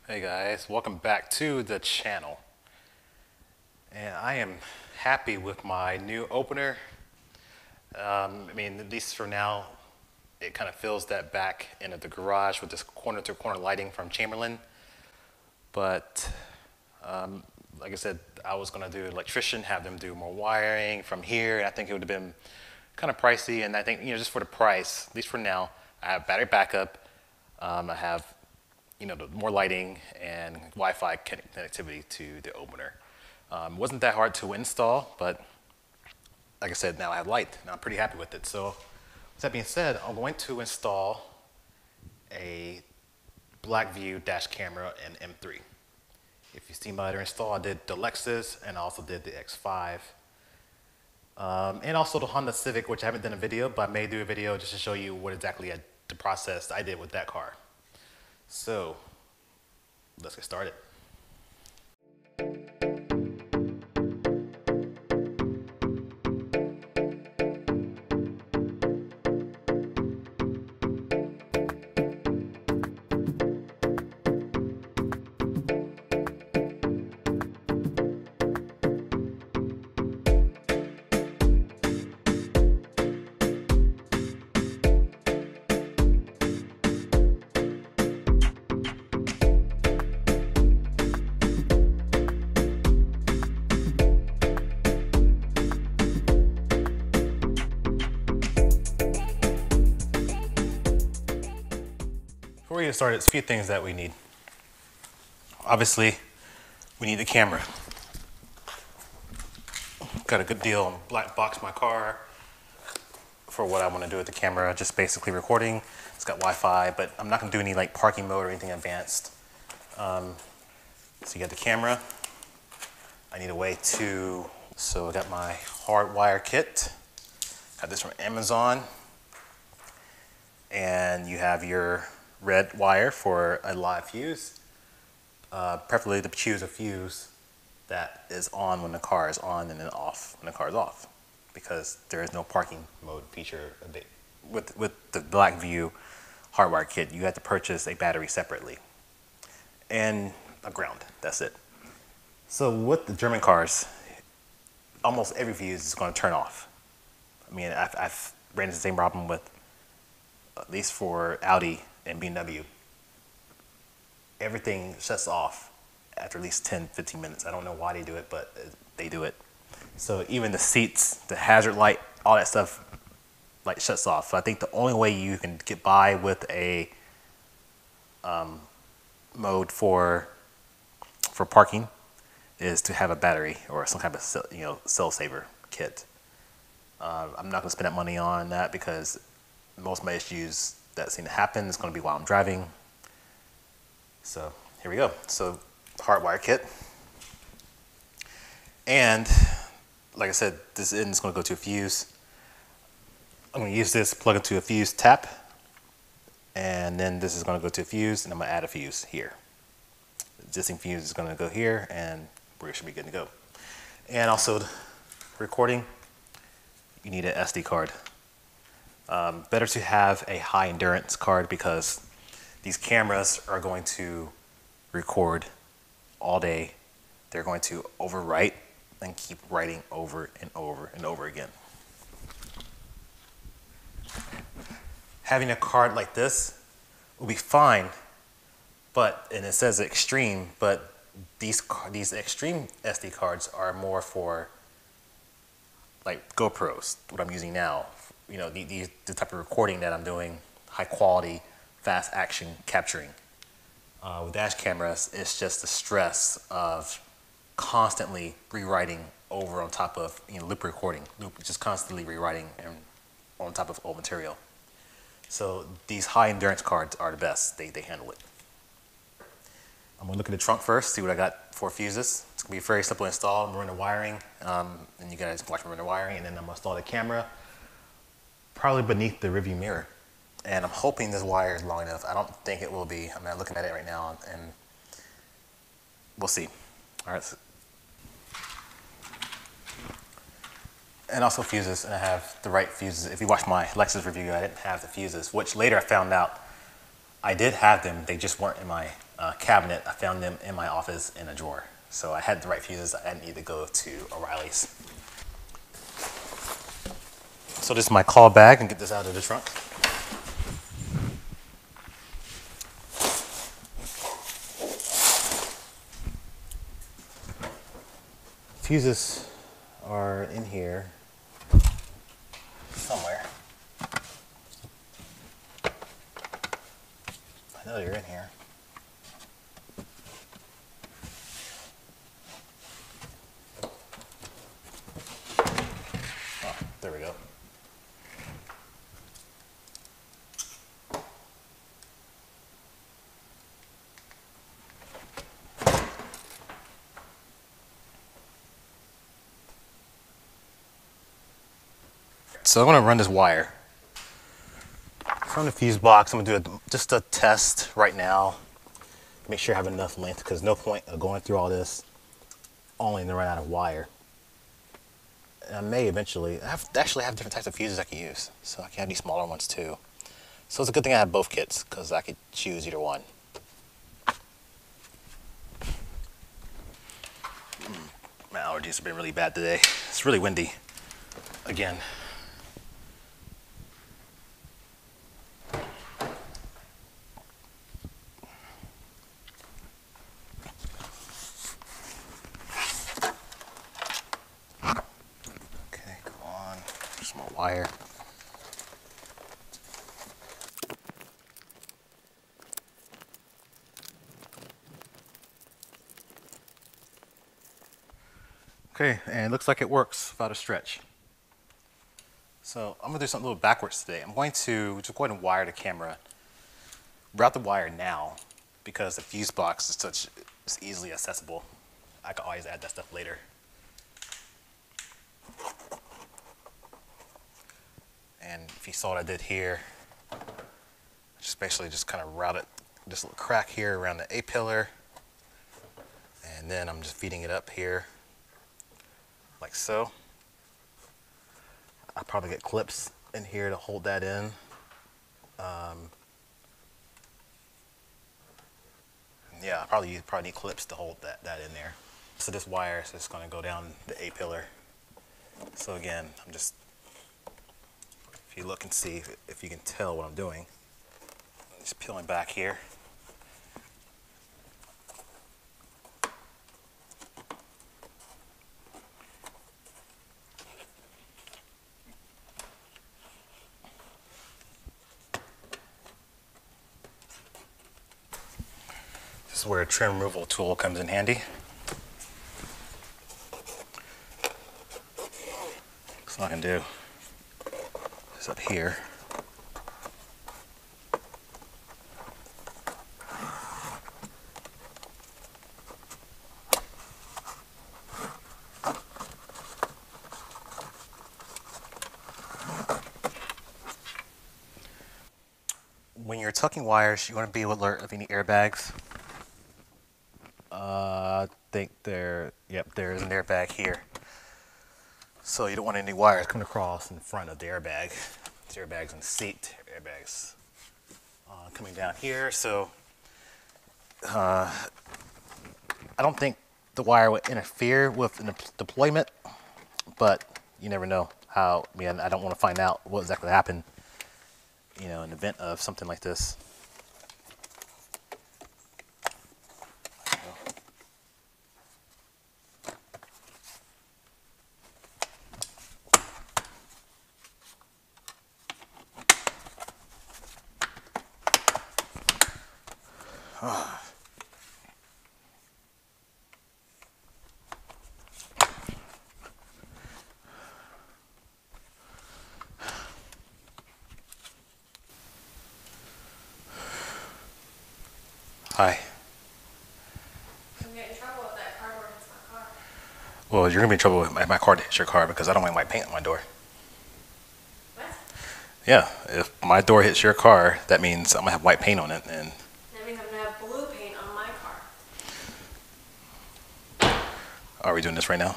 Hey guys, welcome back to the channel. And I am happy with my new opener. At least for now, it kind of fills that back end of the garage with this corner-to-corner lighting from Chamberlain. But like I said, I was gonna do electrician, have them do more wiring from here. And I think it would have been kind of pricey. And I think, just for the price, at least for now, I have battery backup. I have the more lighting and Wi-Fi connectivity to the opener. Wasn't that hard to install, but like I said, now I have light, and I'm pretty happy with it. So with that being said, I'm going to install a Blackvue dash camera in M3. If you see my other install, I did the Lexus, and I also did the X5. And also the Honda Civic, which I haven't done a video, but I may do a video just to show you what exactly the process I did with that car. So let's get started. Before we get started, there's a few things that we need. Obviously, we need the camera. Got a good deal on Black Box my car for what I want to do with the camera, just basically recording. It's got Wi-Fi, but I'm not going to do any like parking mode or anything advanced. So you got the camera. I need a way to, so I got my Hardwire Kit. Got this from Amazon. And you have your red wire for a live fuse. Preferably to choose a fuse that is on when the car is on and then off when the car is off, because there is no parking mode feature with the Blackvue Hardwire Kit. You have to purchase a battery separately and a ground. That's it. So with the German cars, almost every fuse is going to turn off. I mean, I've ran into the same problem with, at least for Audi and BMW, everything shuts off after at least 10-15 minutes. I don't know why they do it, but they do it. So even the seats, the hazard light, all that stuff like shuts off. So I think the only way you can get by with a mode for parking is to have a battery or some kind of cell saver kit. I'm not going to spend that money on that because most of my issues that seem to happen is going to be while I'm driving. So here we go. So Hardwire Kit. And like I said, this end is going to go to a fuse. I'm going to use this, plug into a fuse tap. And then this is going to go to a fuse, and I'm going to add a fuse here. The existing fuse is going to go here, and we should be good to go. And also recording, you need an SD card. Better to have a high endurance card because these cameras are going to record all day. They're going to overwrite and keep writing over and over and over again. Having a card like this will be fine, and it says extreme, but these extreme SD cards are more for like GoPros, what I'm using now. The type of recording that I'm doing, high quality, fast action capturing. With dash cameras, it's just the stress of constantly rewriting over on top of loop recording, just constantly rewriting and on top of old material. So these high endurance cards are the best. They handle it. I'm gonna look at the trunk first, see what I got for fuses. It's gonna be very simple to install. I'm gonna run the wiring, and you guys can watch me run the wiring, and then I'm gonna install the camera, probably beneath the rearview mirror. And I'm hoping this wire is long enough. I don't think it will be. I'm not looking at it right now, and we'll see. All right. And also fuses, and I have the right fuses. If you watch my Lexus review, I didn't have the fuses, which later I found out I did have them. They just weren't in my cabinet. I found them in my office in a drawer. So I had the right fuses. I didn't need to go to O'Reilly's. So this is my call bag, and get this out of the trunk. Fuses are in here somewhere. I know they're in here. Oh, there we go. So I'm going to run this wire from the fuse box. I'm going to do just a test right now. Make sure I have enough length, because no point of going through all this only to run out of wire. And I may eventually actually have different types of fuses I can use. So I can have these smaller ones too. So it's a good thing I have both kits, because I could choose either one. My allergies have been really bad today. It's really windy again. Wire. Okay, and it looks like it works without a stretch. So I'm gonna do something a little backwards today. I'm going to just go ahead and wire the camera. Route the wire now, because the fuse box is it's easily accessible. I can always add that stuff later. And if you saw what I did here, just basically just kind of routed this little crack here around the A-pillar, and then I'm just feeding it up here like so. I'll probably get clips in here to hold that in. Yeah, I probably need clips to hold that in there. So this wire is just going to go down the A-pillar. So again, I'm just, if you look and see if you can tell what I'm doing, just peeling back here. This is where a trim removal tool comes in handy. So what I can do is up here. When you're tucking wires, you want to be alert of any airbags. I think there is an airbag here. So you don't want any wires coming across in front of the airbag. There's airbags in the seat, airbags coming down here. So I don't think the wire would interfere with the deployment, but you never know how. I mean, I don't want to find out what exactly happened, you know, in the event of something like this. Hi. I'm getting in trouble with that cardboard hits my car. Well, you're gonna be in trouble if my car hits your car, because I don't want white paint on my door. What? Yeah, if my door hits your car, that means I'm gonna have white paint on it, and That means I'm gonna have blue paint on my car. are we doing this right now?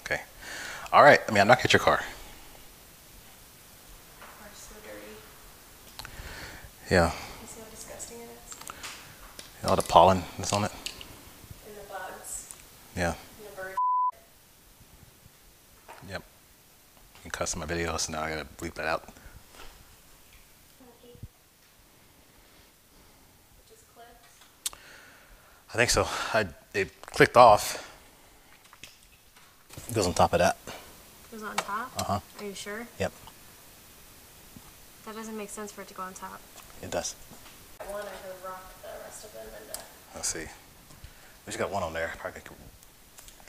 Okay. All right. I mean, I'm not gonna hit your car. My car's so dirty. Yeah. You see how disgusting it is? All the pollen that's on it. And the bugs. Yeah. And the birds. Yep. You can cut some of my videos, so now I gotta bleep that out. Just clips. I think so. It clicked off. It goes on top of that. Goes on top? Uh-huh. Are you sure? Yep. That doesn't make sense for it to go on top. It does. One, I could rock the rest of them and Let's see. We just got one on there. Probably could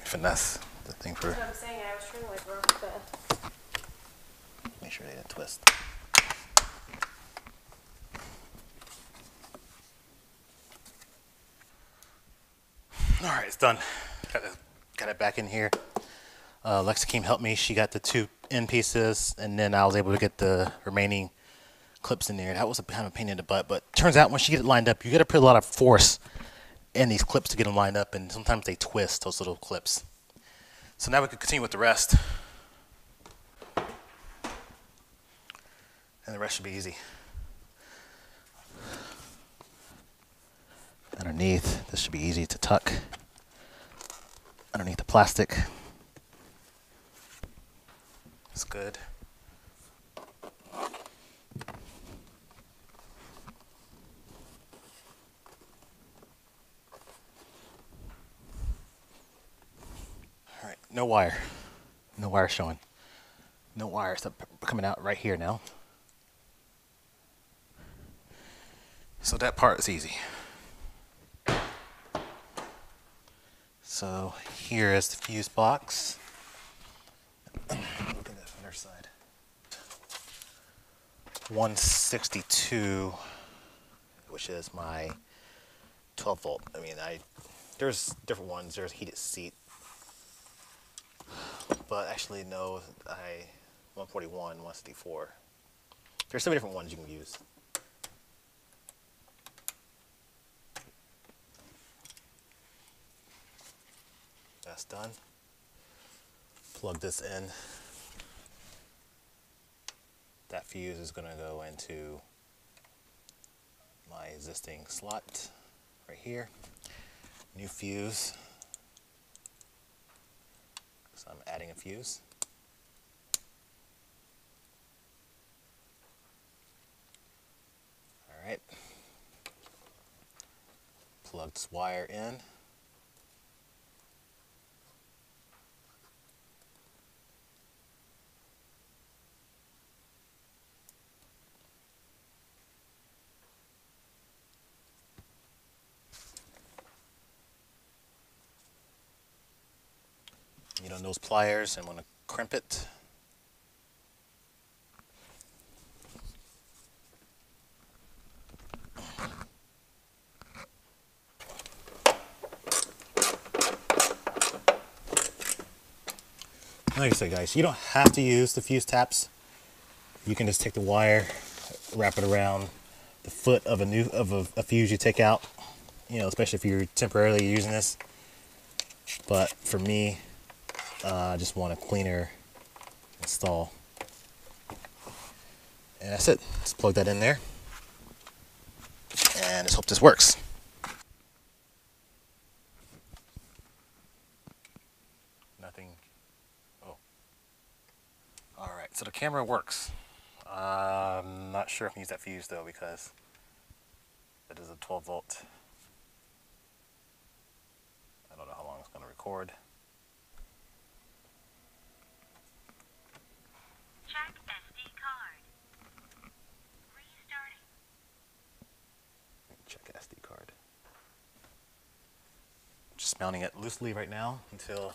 finesse the thing for. that's what I'm saying. I was trying to like rock the. Make sure they didn't twist. All right, it's done. Got it back in here. Lexa came helped me. She got the two end pieces, and then I was able to get the remaining clips in there. That was a kind of a pain in the butt, but turns out once you get it lined up, you got to put a lot of force in these clips to get them lined up, and sometimes they twist, those little clips. So now we can continue with the rest. And the rest should be easy. Underneath, this should be easy to tuck. Underneath the plastic. It's good. All right, no wire. No wire showing. No wires coming out right here now. So that part is easy. So here is the fuse box. Look at the other side. 162, which is my 12 volt. I mean, there's different ones. There's heated seat, but actually no, 141, 164. There's so many different ones you can use. That's done. Plug this in. That fuse is going to go into my existing slot right here. New fuse. So I'm adding a fuse. All right. Plug this wire in. You know, those pliers and want to crimp it. Like I said, guys, you don't have to use the fuse taps. You can just take the wire, wrap it around the foot of a fuse you take out. You know, especially if you're temporarily using this. But for me, I just want a cleaner install. And that's it. Just plug that in there. And just hope this works. Nothing. Oh. Alright, so the camera works. I'm not sure if I can use that fuse though because it is a 12 volt. I don't know how long it's going to record. Check SD card. Restarting. Check SD card. Just mounting it loosely right now until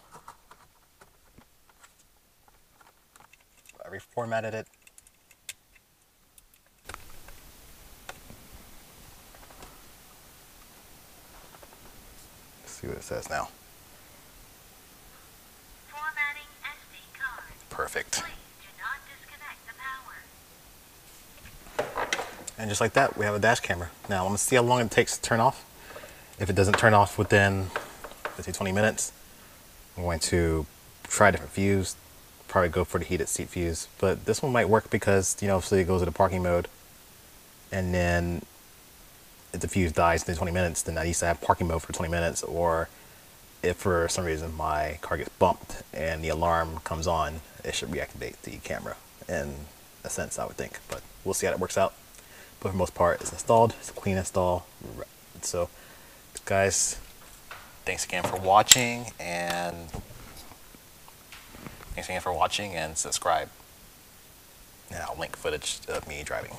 I reformatted it. Let's see what it says now. Formatting SD card. Perfect. Please do not disconnect the power. And just like that, we have a dash camera. Now, I'm going to see how long it takes to turn off. If it doesn't turn off within, let's say 20 minutes, I'm going to try a different fuse, probably go for the heated seat fuse. But this one might work because, you know, obviously it goes into parking mode. and then if the fuse dies within 20 minutes, then I used to have parking mode for 20 minutes, or if for some reason my car gets bumped and the alarm comes on, it should reactivate the camera in a sense, I would think, but we'll see how that works out. But for the most part, it's installed, it's a clean install. So guys, thanks again for watching, and subscribe. And I'll link footage of me driving.